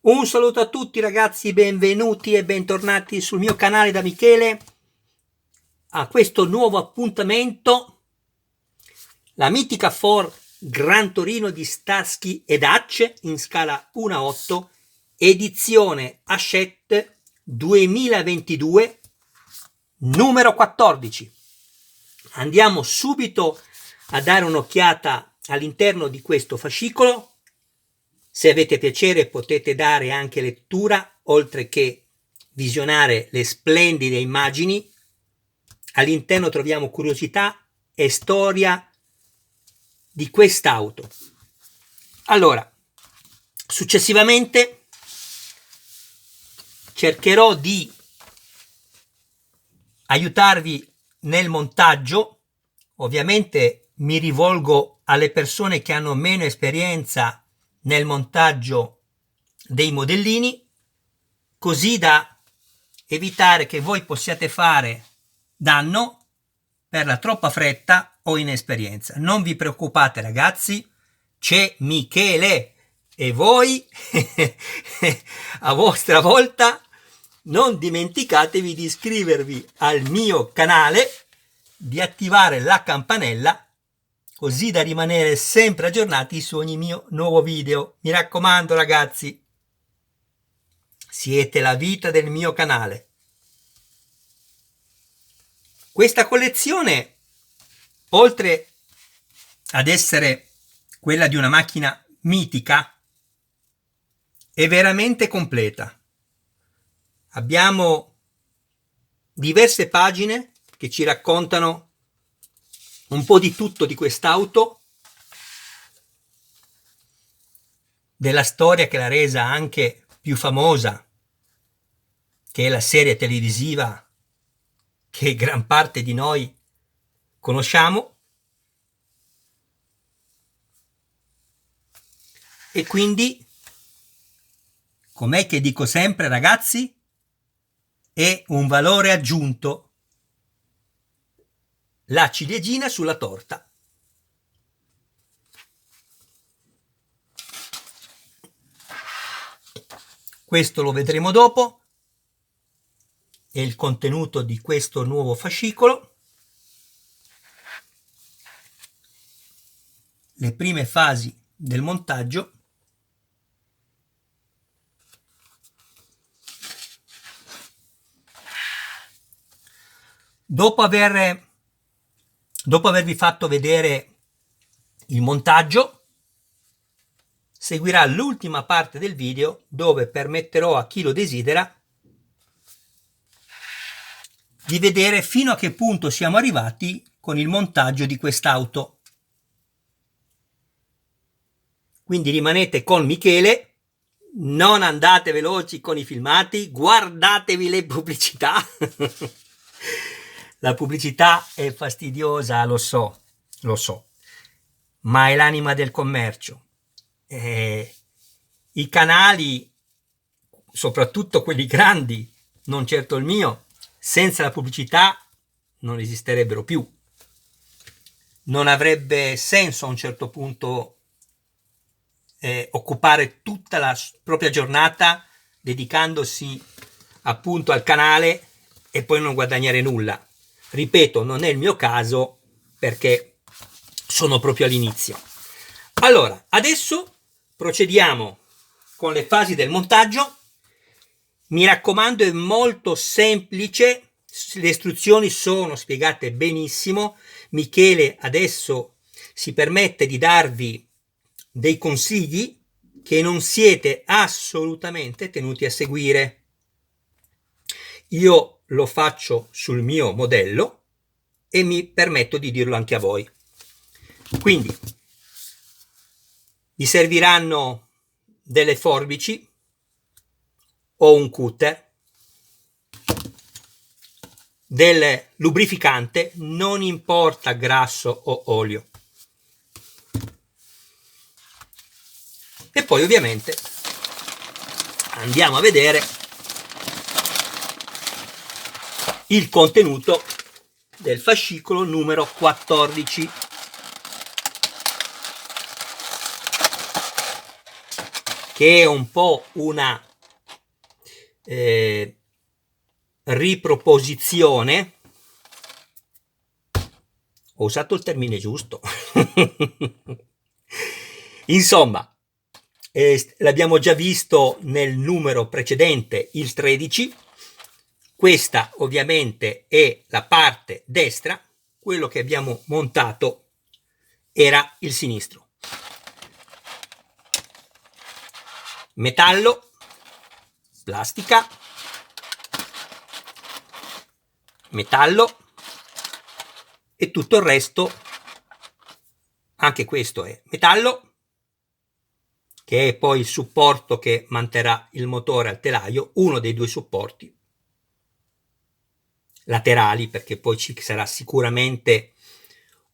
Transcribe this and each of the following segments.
Un saluto a tutti ragazzi, benvenuti e bentornati sul mio canale da Michele a questo nuovo appuntamento, la mitica Ford Gran Torino di Starsky ed Hutch in scala 1:8, edizione Hachette 2022, numero 14. Andiamo subito a dare un'occhiata all'interno di questo fascicolo. Se avete piacere potete dare anche lettura, oltre che visionare le splendide immagini. All'interno troviamo curiosità e storia di quest'auto. Allora, successivamente cercherò di aiutarvi nel montaggio. Ovviamente mi rivolgo alle persone che hanno meno esperienza nel montaggio dei modellini, così da evitare che voi possiate fare danno per la troppa fretta o inesperienza. Non vi preoccupate ragazzi, c'è Michele e voi a vostra volta non dimenticatevi di iscrivervi al mio canale, di attivare la campanella, così da rimanere sempre aggiornati su ogni mio nuovo video. Mi raccomando ragazzi, siete la vita del mio canale. Questa collezione, oltre ad essere quella di una macchina mitica, è veramente completa. Abbiamo diverse pagine che ci raccontano un po' di tutto di quest'auto, della storia che l'ha resa anche più famosa, che è la serie televisiva che gran parte di noi conosciamo, e quindi, com'è che dico sempre ragazzi, è un valore aggiunto, la ciliegina sulla torta. Questo lo vedremo dopo, è il contenuto di questo nuovo fascicolo. Le prime fasi del montaggio. Dopo avervi fatto vedere il montaggio, seguirà l'ultima parte del video dove permetterò a chi lo desidera di vedere fino a che punto siamo arrivati con il montaggio di quest'auto. Quindi rimanete con Michele, non andate veloci con i filmati, guardatevi le pubblicità. La pubblicità è fastidiosa, lo so, ma è l'anima del commercio. I canali, soprattutto quelli grandi, non certo il mio, senza la pubblicità non esisterebbero più. Non avrebbe senso a un certo punto occupare tutta la propria giornata dedicandosi appunto al canale e poi non guadagnare nulla. Ripeto, non è il mio caso perché sono proprio all'inizio. Allora, adesso procediamo con le fasi del montaggio. Mi raccomando, è molto semplice, le istruzioni sono spiegate benissimo. Michele adesso si permette di darvi dei consigli che non siete assolutamente tenuti a seguire. Io lo faccio sul mio modello e mi permetto di dirlo anche a voi. Quindi vi serviranno delle forbici o un cutter, del lubrificante, non importa grasso o olio, e poi ovviamente andiamo a vedere il contenuto del fascicolo numero 14. che è un po' una riproposizione. Ho usato il termine giusto. Insomma, l'abbiamo già visto nel numero precedente, il 13. Questa ovviamente è la parte destra, quello che abbiamo montato era il sinistro. Metallo, plastica, metallo e tutto il resto, anche questo è metallo, che è poi il supporto che manterrà il motore al telaio, uno dei due supporti laterali, perché poi ci sarà sicuramente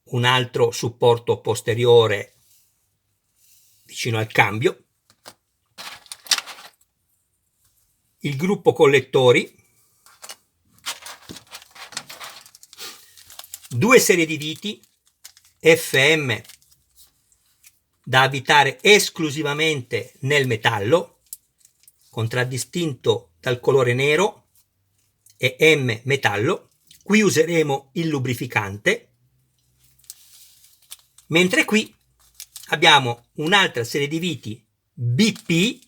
un altro supporto posteriore vicino al cambio. Il gruppo collettori, due serie di viti FM da avvitare esclusivamente nel metallo, contraddistinto dal colore nero, e M metallo. Qui useremo il lubrificante, mentre qui abbiamo un'altra serie di viti BP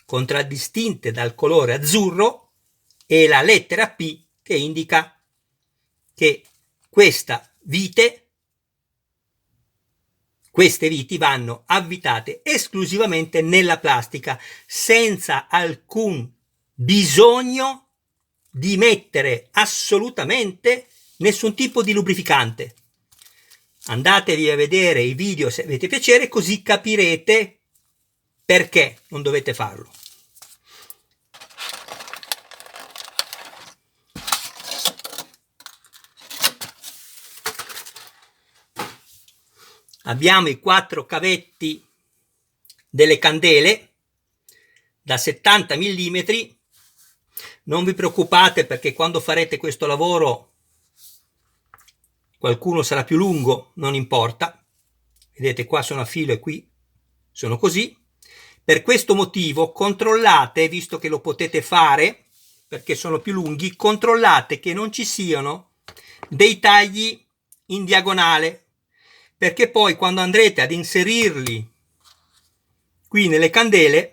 contraddistinte dal colore azzurro e la lettera P che indica che queste viti vanno avvitate esclusivamente nella plastica, senza alcun bisogno di mettere assolutamente nessun tipo di lubrificante. Andatevi a vedere i video se avete piacere, così capirete perché non dovete farlo. Abbiamo i 4 cavetti delle candele da 70 mm. Non vi preoccupate, perché quando farete questo lavoro qualcuno sarà più lungo, non importa. Vedete, qua sono a filo e qui sono così. Per questo motivo controllate, visto che lo potete fare perché sono più lunghi, controllate che non ci siano dei tagli in diagonale, perché poi quando andrete ad inserirli qui nelle candele,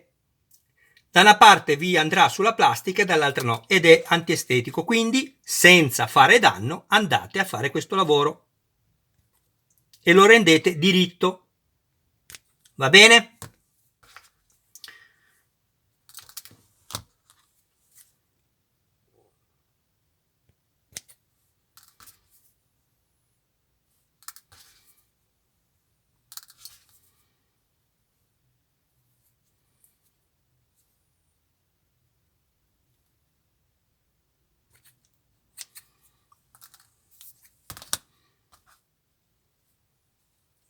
da una parte vi andrà sulla plastica e dall'altra no, ed è antiestetico. Quindi, senza fare danno, andate a fare questo lavoro e lo rendete diritto. Va bene?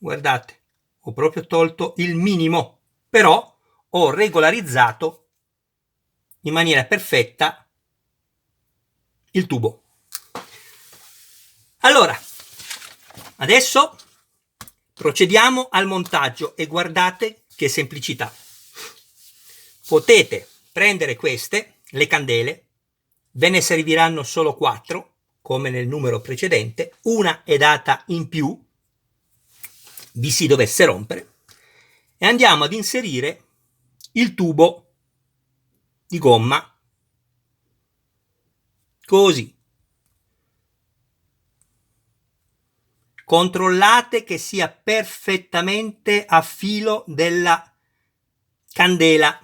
Guardate, ho proprio tolto il minimo, però ho regolarizzato in maniera perfetta il tubo. Allora, adesso procediamo al montaggio e guardate che semplicità. Potete prendere queste, le candele, ve ne serviranno solo 4, come nel numero precedente, una è data in più, vi si dovesse rompere, e andiamo ad inserire il tubo di gomma, così. Controllate che sia perfettamente a filo della candela.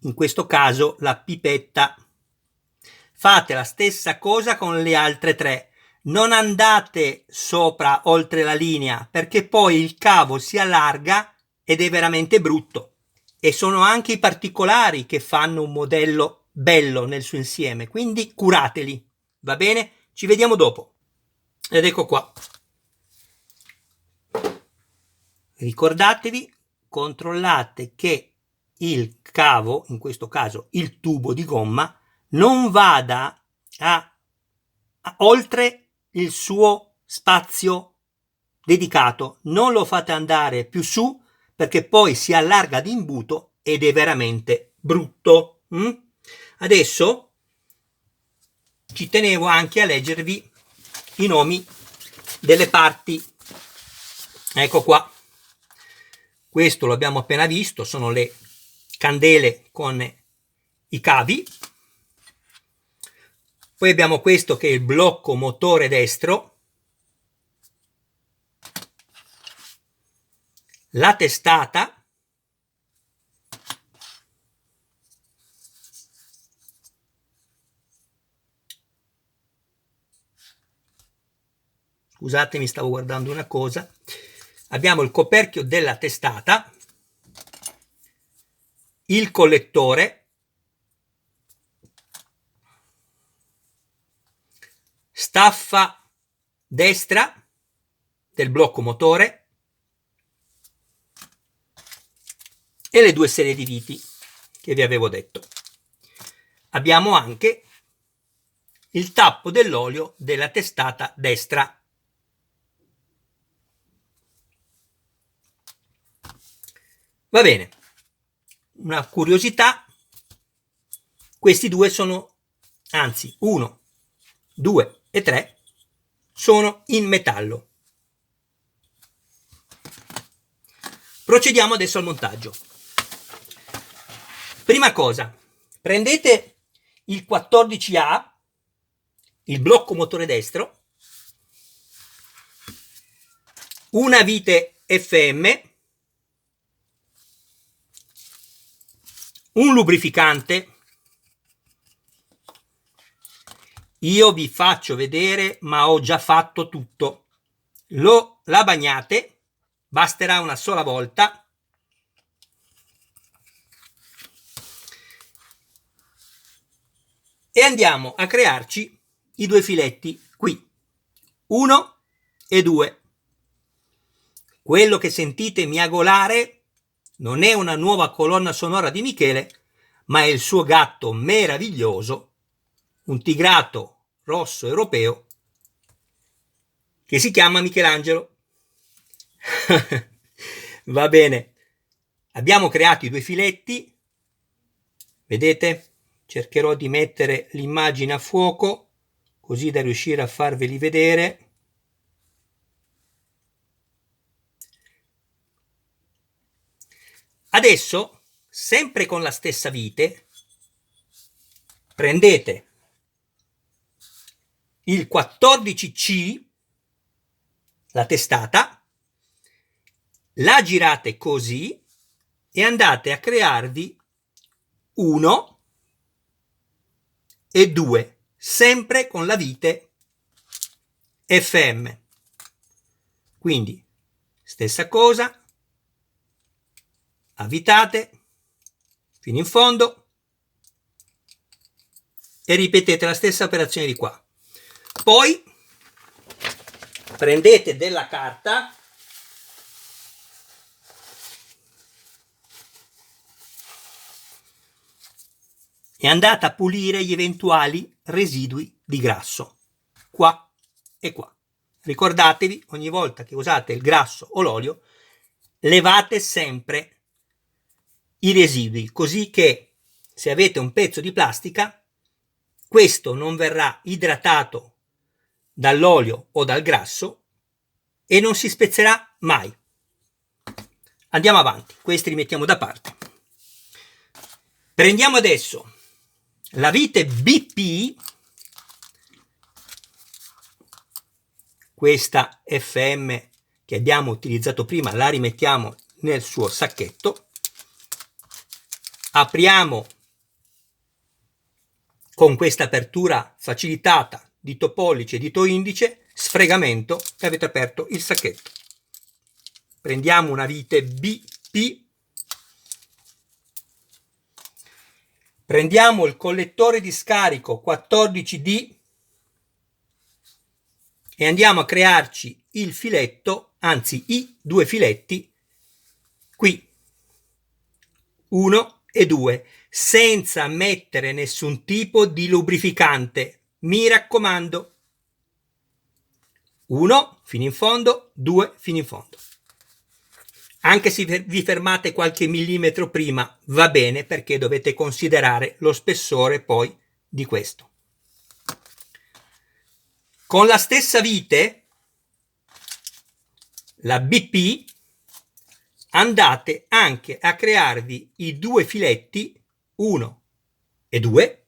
In questo caso la pipetta. Fate la stessa cosa con le altre 3. Non andate sopra oltre la linea, perché poi il cavo si allarga ed è veramente brutto. E sono anche i particolari che fanno un modello bello nel suo insieme, quindi curateli, va bene? Ci vediamo dopo. Ed ecco qua. Ricordatevi, controllate che il cavo, in questo caso il tubo di gomma, non vada oltre il suo spazio dedicato. Non lo fate andare più su, perché poi si allarga d'imbuto ed è veramente brutto. Adesso ci tenevo anche a leggervi i nomi delle parti. Ecco qua, questo lo abbiamo appena visto, sono le candele con i cavi. Poi abbiamo questo che è il blocco motore destro, la testata, scusatemi, stavo guardando una cosa, abbiamo il coperchio della testata, il collettore, staffa destra del blocco motore e le due serie di viti che vi avevo detto. Abbiamo anche il tappo dell'olio della testata destra. Va bene, una curiosità, questi due sono, anzi 1, 2 e 3 sono in metallo. Procediamo adesso al montaggio. Prima cosa, prendete il 14A, il blocco motore destro, una vite FM, un lubrificante. Io vi faccio vedere, ma ho già fatto tutto. La bagnate, basterà una sola volta. E andiamo a crearci i due filetti qui, 1 e 2. Quello che sentite miagolare non è una nuova colonna sonora di Michele, ma è il suo gatto meraviglioso, un tigrato rosso europeo che si chiama Michelangelo. Va bene, abbiamo creato i due filetti, vedete? Cercherò di mettere l'immagine a fuoco così da riuscire a farveli vedere. Adesso, sempre con la stessa vite, prendete il 14C, la testata, la girate così e andate a crearvi 1 e 2, sempre con la vite FM. Quindi, stessa cosa, avvitate fino in fondo e ripetete la stessa operazione di qua. Poi prendete della carta e andate a pulire gli eventuali residui di grasso qua e qua. Ricordatevi, ogni volta che usate il grasso o l'olio, levate sempre i residui, così che se avete un pezzo di plastica, questo non verrà idratato dall'olio o dal grasso e non si spezzerà mai. Andiamo avanti, questi li mettiamo da parte. Prendiamo adesso la vite BP, questa FM che abbiamo utilizzato prima, la rimettiamo nel suo sacchetto, apriamo con questa apertura facilitata dito pollice e dito indice, sfregamento e avete aperto il sacchetto. Prendiamo una vite BP, prendiamo il collettore di scarico 14D e andiamo a crearci il filetto, anzi i due filetti qui, 1 e 2, senza mettere nessun tipo di lubrificante, mi raccomando. 1 fino in fondo, 2 fino in fondo. Anche se vi fermate qualche millimetro prima va bene, perché dovete considerare lo spessore poi di questo. Con la stessa vite, la BP, andate anche a crearvi i due filetti 1 e 2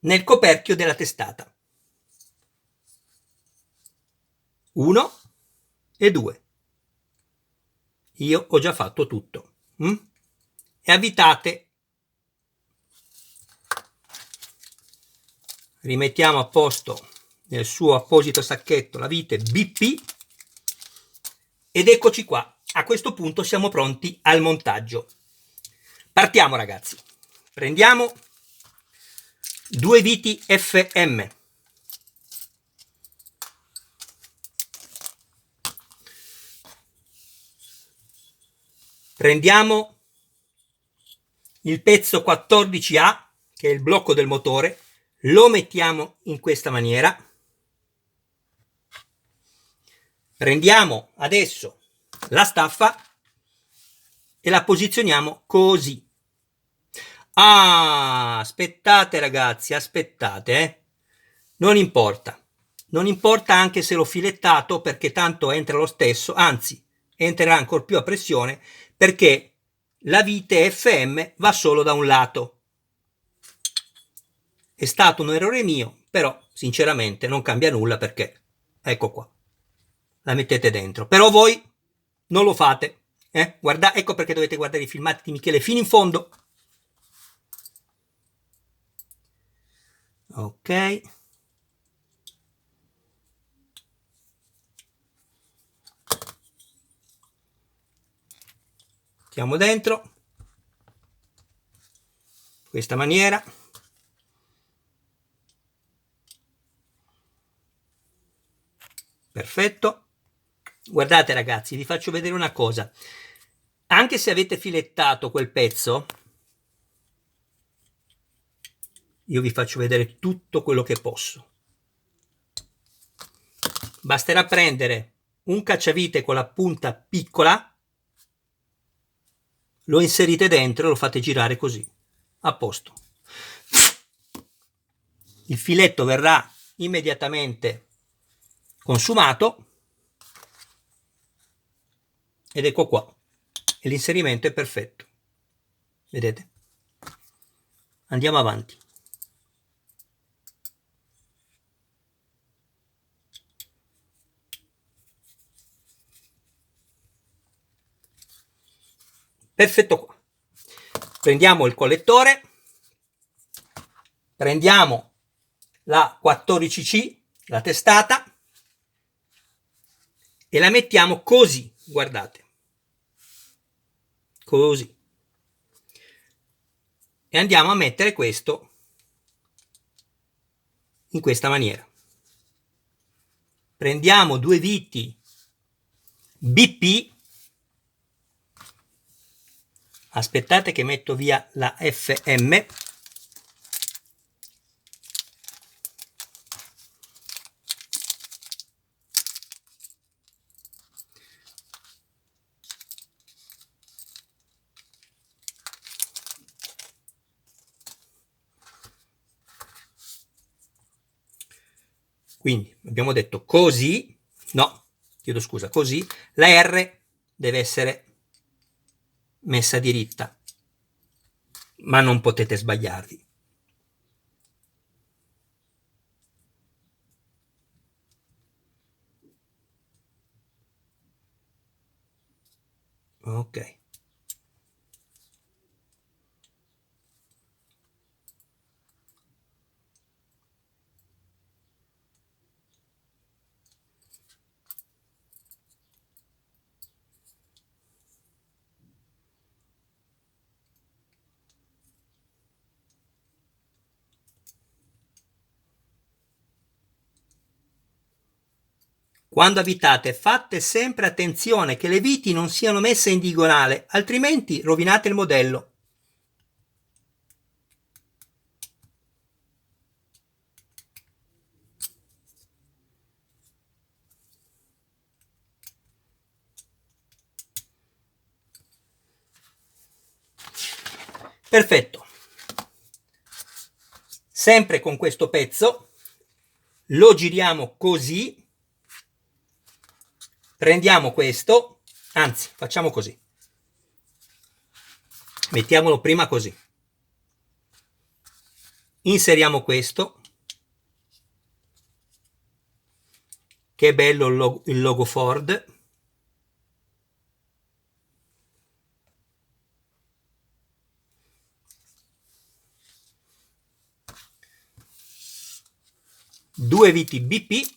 nel coperchio della testata. 1 e 2. Io ho già fatto tutto. E avvitate. Rimettiamo a posto nel suo apposito sacchetto la vite BP ed eccoci qua. A questo punto siamo pronti al montaggio. Partiamo, ragazzi. Prendiamo due viti FM. Prendiamo il pezzo 14A, che è il blocco del motore, lo mettiamo in questa maniera. Prendiamo adesso la staffa e la posizioniamo così. Aspettate, ragazzi, aspettate, non importa anche se l'ho filettato, perché tanto entra lo stesso, anzi entrerà ancora più a pressione, perché la vite FM va solo da un lato. È stato un errore mio, però sinceramente non cambia nulla, perché ecco qua, la mettete dentro. Però voi non lo fate, guarda, ecco perché dovete guardare i filmati di Michele fino in fondo. Ok, mettiamo dentro in questa maniera. Perfetto. Guardate, ragazzi, vi faccio vedere una cosa. Anche se avete filettato quel pezzo, io vi faccio vedere tutto quello che posso. Basterà prendere un cacciavite con la punta piccola, lo inserite dentro e lo fate girare così, a posto. Il filetto verrà immediatamente consumato ed ecco qua, e l'inserimento è perfetto. Vedete? Andiamo avanti. Perfetto qua. Prendiamo il collettore, prendiamo la 14C, la testata, e la mettiamo così, guardate, così, e andiamo a mettere questo in questa maniera. Prendiamo due viti BP, aspettate che metto via la FM, quindi abbiamo detto così, no, chiedo scusa, così, la R deve essere messa diritta, ma non potete sbagliarvi. Ok. Quando avvitate, fate sempre attenzione che le viti non siano messe in diagonale, altrimenti rovinate il modello. Perfetto. Sempre con questo pezzo lo giriamo così, prendiamo questo, anzi facciamo così, mettiamolo prima così, inseriamo questo, che bello il logo Ford, due viti BP,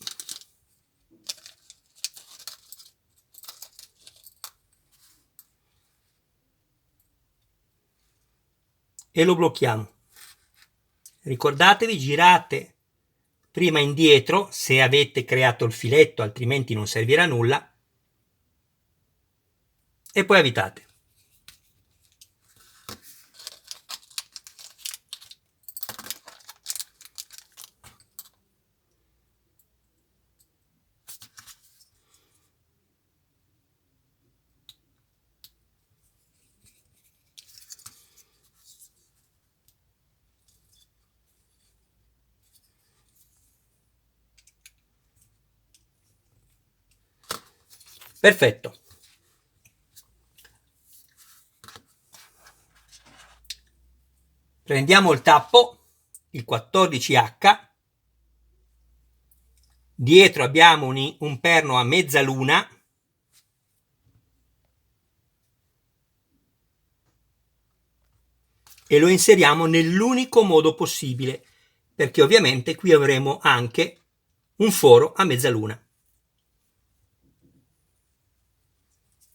e lo blocchiamo. Ricordatevi, girate prima indietro se avete creato il filetto, altrimenti non servirà a nulla, e poi avvitate. Perfetto. Prendiamo il tappo, il 14H, dietro abbiamo un perno a mezzaluna, e lo inseriamo nell'unico modo possibile, perché ovviamente qui avremo anche un foro a mezzaluna.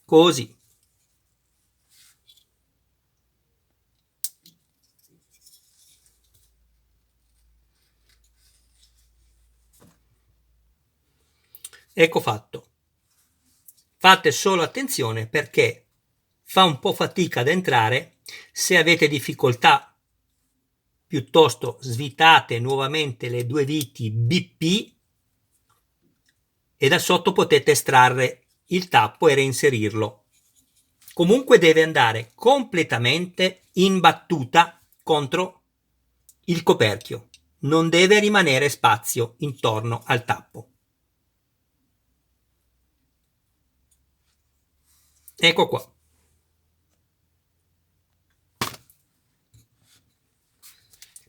Così. Ecco fatto. Fate solo attenzione perché fa un po' fatica ad entrare. Se avete difficoltà, piuttosto svitate nuovamente le due viti BP e da sotto potete estrarre il tappo e reinserirlo. Comunque deve andare completamente in battuta contro il coperchio, non deve rimanere spazio intorno al tappo. Ecco qua.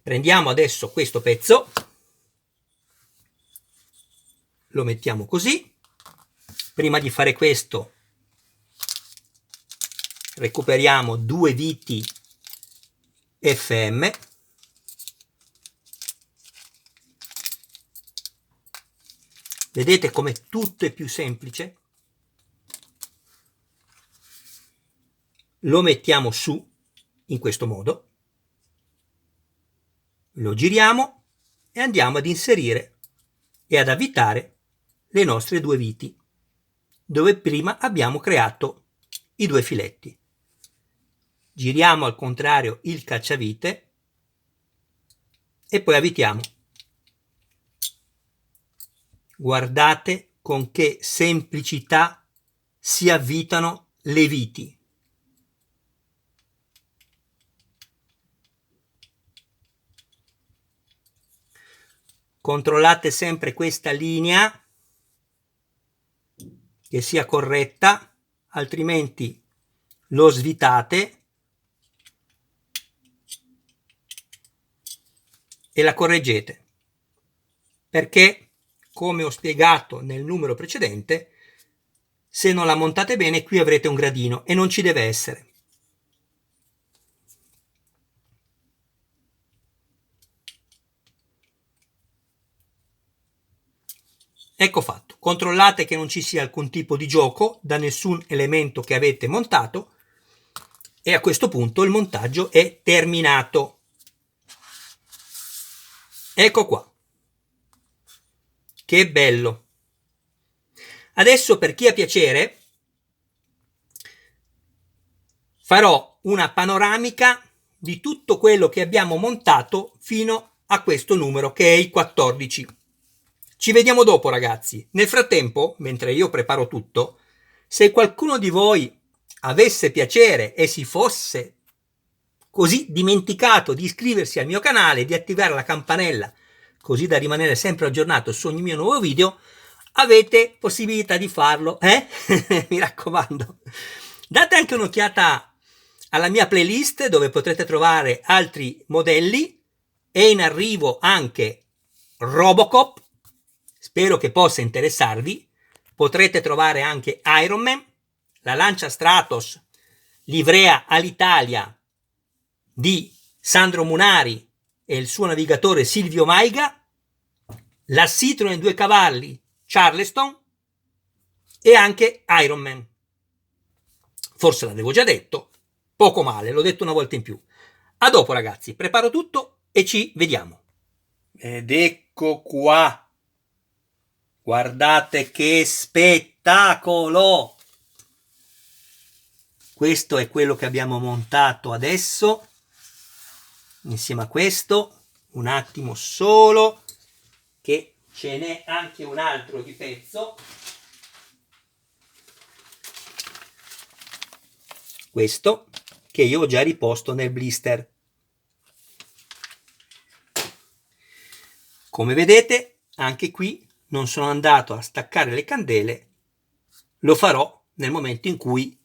Prendiamo adesso questo pezzo, lo mettiamo così. Prima di fare questo recuperiamo due viti FM, vedete come tutto è più semplice. Lo mettiamo su in questo modo, lo giriamo e andiamo ad inserire e ad avvitare le nostre due viti dove prima abbiamo creato i due filetti. Giriamo al contrario il cacciavite e poi avvitiamo. Guardate con che semplicità si avvitano le viti. Controllate sempre questa linea che sia corretta, altrimenti lo svitate e la correggete, perché, come ho spiegato nel numero precedente, se non la montate bene qui avrete un gradino e non ci deve essere. Ecco fatto. Controllate che non ci sia alcun tipo di gioco da nessun elemento che avete montato e a questo punto il montaggio è terminato. Ecco qua. Che bello. Adesso, per chi ha piacere, farò una panoramica di tutto quello che abbiamo montato fino a questo numero, che è il 14. Ci vediamo dopo, ragazzi. Nel frattempo, mentre io preparo tutto, se qualcuno di voi avesse piacere e si fosse così dimenticato di iscriversi al mio canale, di attivare la campanella, così da rimanere sempre aggiornato su ogni mio nuovo video, avete possibilità di farlo, mi raccomando. Date anche un'occhiata alla mia playlist dove potrete trovare altri modelli. È in arrivo anche Robocop, spero che possa interessarvi. Potrete trovare anche Iron Man, la Lancia Stratos livrea all'Italia di Sandro Munari e il suo navigatore Silvio Maiga, la Citroen 2 cavalli Charleston e anche Iron Man. Forse l'avevo già detto, poco male, l'ho detto una volta in più. A dopo ragazzi, preparo tutto e ci vediamo. Ed ecco qua. Guardate che spettacolo! Questo è quello che abbiamo montato adesso. Insieme a questo, un attimo solo, che ce n'è anche un altro di pezzo. Questo che io ho già riposto nel blister. Come vedete, anche qui non sono andato a staccare le candele, lo farò nel momento in cui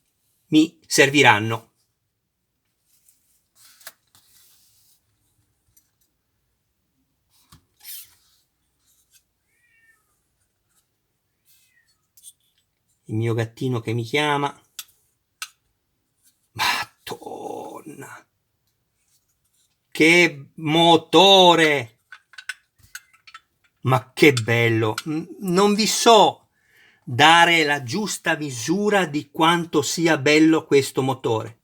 mi serviranno. Il mio gattino che mi chiama. Madonna! Che motore! Ma che bello! Non vi so dare la giusta misura di quanto sia bello questo motore.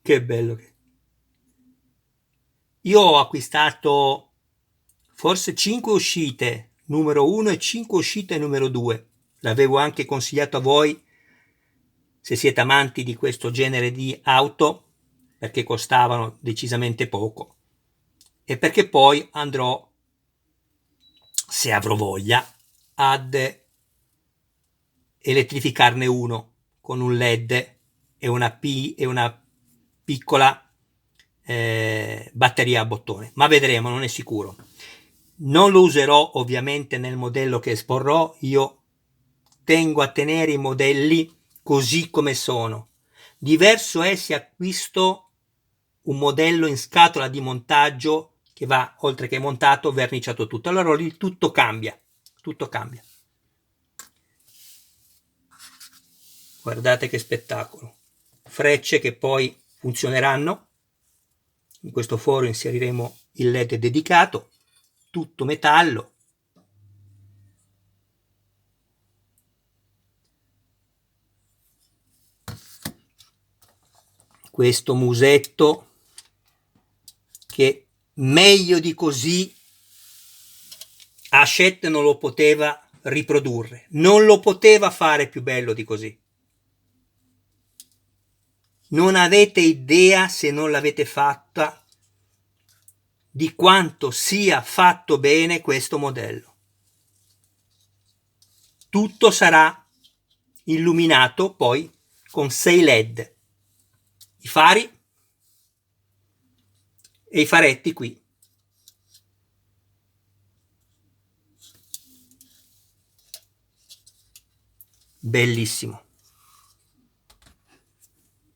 Che bello! Io ho acquistato forse 5 uscite numero 1 e 5 uscite numero 2. L'avevo anche consigliato a voi se siete amanti di questo genere di auto, perché costavano decisamente poco e perché poi andrò, se avrò voglia, ad elettrificarne uno con un LED e una piccola batteria a bottone, ma vedremo, non è sicuro. Non lo userò ovviamente nel modello che esporrò, io tengo a tenere i modelli così come sono. Diverso è se acquisto un modello in scatola di montaggio che va, oltre che montato, verniciato tutto. Allora lì tutto cambia, tutto cambia. Guardate che spettacolo. Frecce che poi funzioneranno. In questo foro inseriremo il LED dedicato, tutto metallo. Questo musetto che meglio di così Hachette non lo poteva riprodurre, non lo poteva fare più bello di così. Non avete idea, se non l'avete fatta, di quanto sia fatto bene questo modello. Tutto sarà illuminato poi con 6 LED, i fari e i faretti qui. Bellissimo.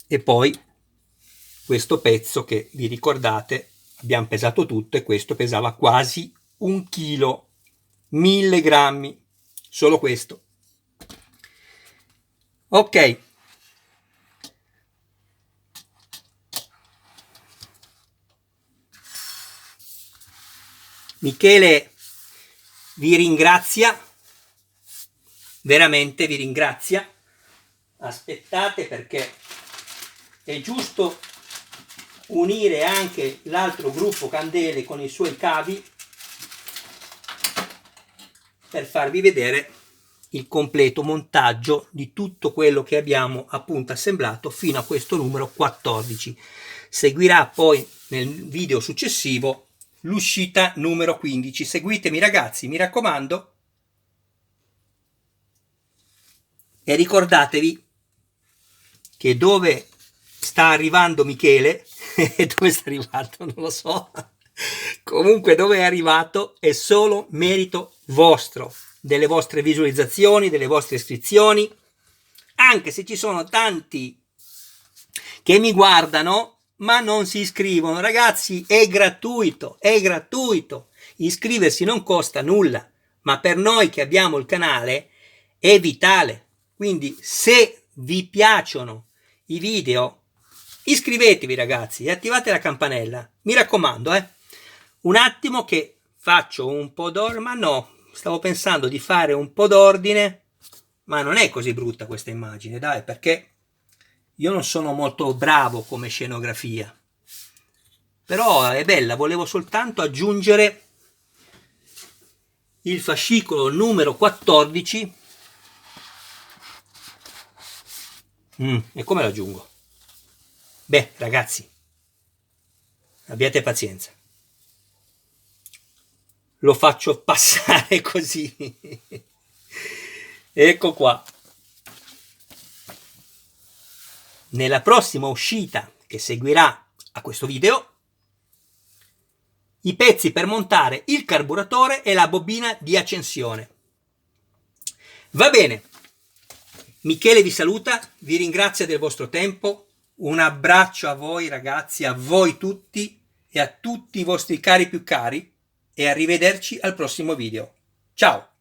E poi questo pezzo che vi ricordate abbiamo pesato tutto e questo pesava quasi 1 chilo, 1000 grammi, solo questo. Ok. Michele vi ringrazia, veramente vi ringrazia. Aspettate perché è giusto unire anche l'altro gruppo candele con i suoi cavi per farvi vedere il completo montaggio di tutto quello che abbiamo appunto assemblato fino a questo numero 14. Seguirà poi nel video successivo l'uscita numero 15. Seguitemi ragazzi, mi raccomando, e ricordatevi che dove sta arrivando Michele dove sta arrivando non lo so, comunque dove è arrivato è solo merito vostro, delle vostre visualizzazioni, delle vostre iscrizioni, anche se ci sono tanti che mi guardano ma non si iscrivono. Ragazzi, è gratuito, iscriversi non costa nulla, ma per noi che abbiamo il canale è vitale. Quindi se vi piacciono i video, iscrivetevi ragazzi e attivate la campanella, mi raccomando. Un attimo che faccio un po' d'ordine, ma no, stavo pensando di fare un po' d'ordine, ma non è così brutta questa immagine, dai, perché io non sono molto bravo come scenografia, però è bella. Volevo soltanto aggiungere il fascicolo numero 14. E come lo aggiungo? Beh ragazzi, abbiate pazienza, lo faccio passare così. Ecco qua. Nella prossima uscita che seguirà a questo video, i pezzi per montare il carburatore e la bobina di accensione. Va bene, Michele vi saluta, vi ringrazia del vostro tempo, un abbraccio a voi ragazzi, a voi tutti e a tutti i vostri cari più cari, e arrivederci al prossimo video. Ciao!